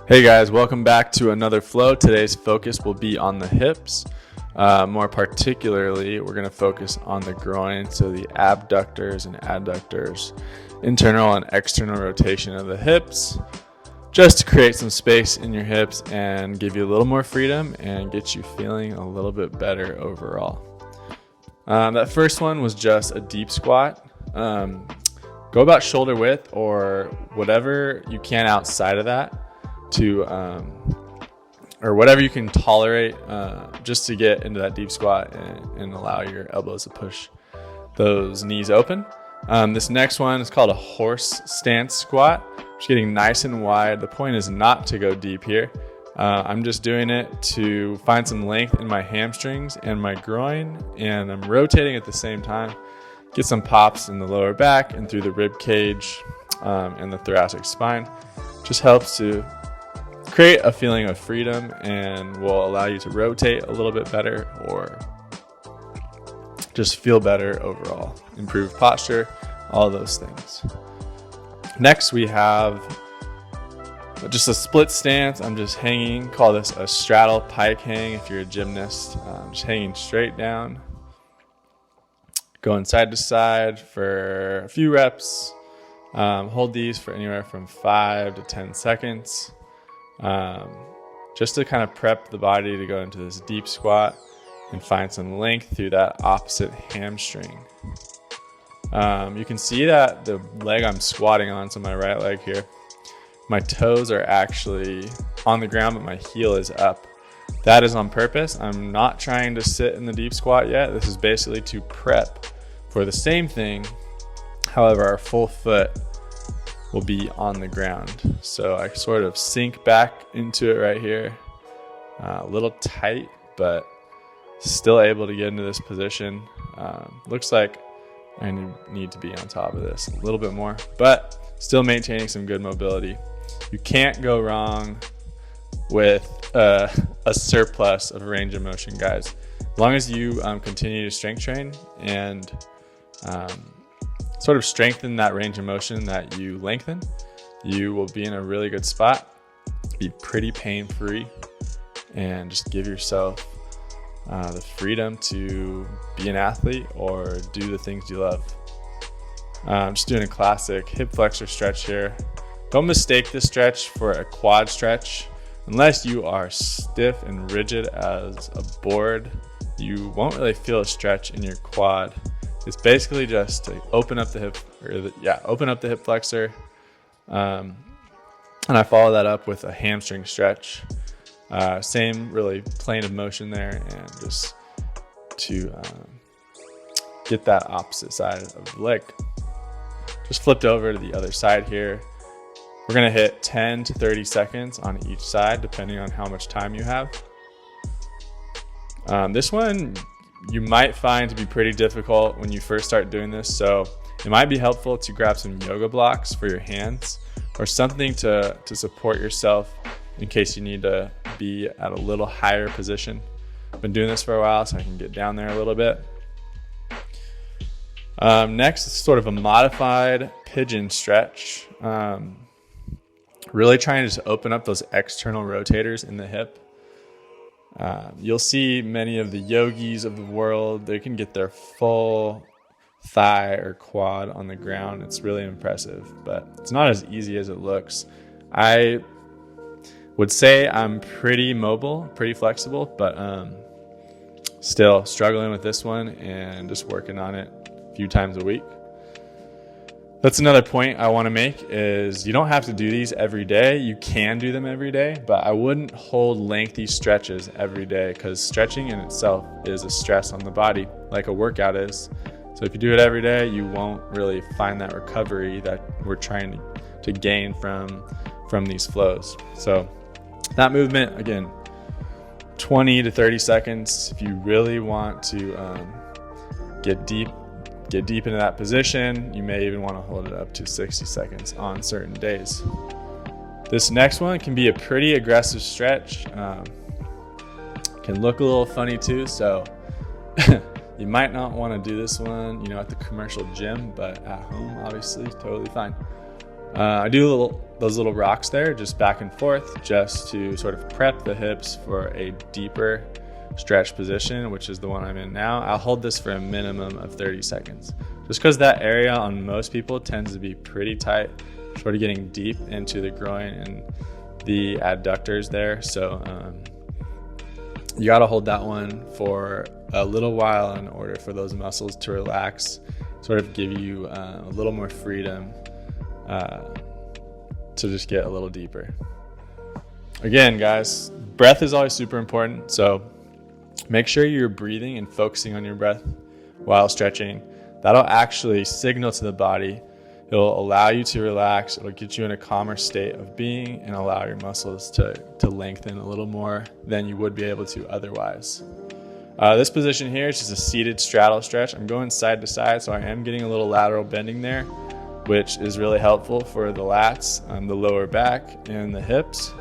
Hey guys, welcome back to another flow. Today's focus will be on the hips. More particularly, we're going to focus on the groin, so the abductors and adductors, internal and external rotation of the hips, just to create some space in your hips and give you a little more freedom and get you feeling a little bit better overall. That first one was just a deep squat. Go about shoulder width or whatever you can outside of that or whatever you can tolerate, just to get into that deep squat and allow your elbows to push those knees open. This next one is called a horse stance squat. Just getting nice and wide. The point is not to go deep here. I'm just doing it to find some length in my hamstrings and my groin, and I'm rotating at the same time. Get some pops in the lower back and through the rib cage and the thoracic spine. Just helps to create a feeling of freedom and will allow you to rotate a little bit better or just feel better overall. Improve posture, all those things. Next, we have just a split stance. I'm just hanging, call this a straddle pike hang if you're a gymnast. Just hanging straight down. Going side to side for a few reps. Hold these for anywhere from 5 to 10 seconds. Just to kind of prep the body to go into this deep squat and find some length through that opposite hamstring. You can see that the leg I'm squatting on, so my right leg here, my toes are actually on the ground, but my heel is up. That is on purpose. I'm not trying to sit in the deep squat yet. This is basically to prep for the same thing. However, our full foot will be on the ground. So I sort of sink back into it right here. A little tight, but still able to get into this position. Looks like I need to be on top of this a little bit more, but still maintaining some good mobility. You can't go wrong with a surplus of range of motion, guys. As long as you continue to strength train and sort of strengthen that range of motion that you lengthen, you will be in a really good spot, be pretty pain-free, and just give yourself the freedom to be an athlete or do the things you love. I'm just doing a classic hip flexor stretch here. Don't mistake this stretch for a quad stretch. Unless you are stiff and rigid as a board, you won't really feel a stretch in your quad. It's basically just to open up the hip flexor. And I follow that up with a hamstring stretch. Same really plane of motion there, and just to get that opposite side of the leg. Just flipped over to the other side here. We're gonna hit 10 to 30 seconds on each side, depending on how much time you have. This one you might find to be pretty difficult when you first start doing this, so it might be helpful to grab some yoga blocks for your hands or something to support yourself in case you need to be at a little higher position. I've been doing this for a while, so I can get down there a little bit. Next is sort of a modified pigeon stretch. Really trying to just open up those external rotators in the hip. You'll see many of the yogis of the world, they can get their full thigh or quad on the ground. It's really impressive, but it's not as easy as it looks. I would say I'm pretty mobile, pretty flexible, but still struggling with this one and just working on it a few times a week. That's another point I want to make is you don't have to do these every day. You can do them every day, but I wouldn't hold lengthy stretches every day because stretching in itself is a stress on the body like a workout is. So if you do it every day, you won't really find that recovery that we're trying to gain from these flows. So that movement, again, 20 to 30 seconds. If you really want to get deep into that position, you may even want to hold it up to 60 seconds on certain days. This next one can be a pretty aggressive stretch. Can look a little funny too, so you might not want to do this one, at the commercial gym, but at home, obviously, totally fine. I do those little rocks there just back and forth, just to sort of prep the hips for a deeper stretch position, which is the one I'm in now. I'll hold this for a minimum of 30 seconds, just because that area on most people tends to be pretty tight, sort of getting deep into the groin and the adductors there. So you got to hold that one for a little while in order for those muscles to relax, sort of give you a little more freedom to just get a little deeper. Again, guys, breath is always super important. So make sure you're breathing and focusing on your breath while stretching. That'll actually signal to the body. It'll allow you to relax. It'll get you in a calmer state of being and allow your muscles to lengthen a little more than you would be able to otherwise. This position here is just a seated straddle stretch. I'm going side to side, so I am getting a little lateral bending there, which is really helpful for the lats, the lower back, and the hips.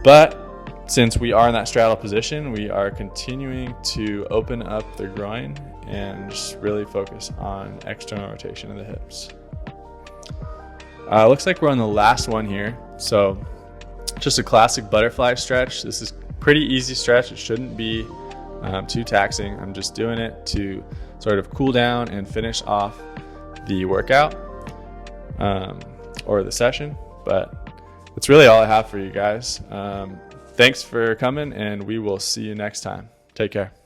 But since we are in that straddle position, we are continuing to open up the groin and just really focus on external rotation of the hips. Looks like we're on the last one here. So just a classic butterfly stretch. This is pretty easy stretch. It shouldn't be too taxing. I'm just doing it to sort of cool down and finish off the workout or the session. But that's really all I have for you guys. Thanks for coming, and we will see you next time. Take care.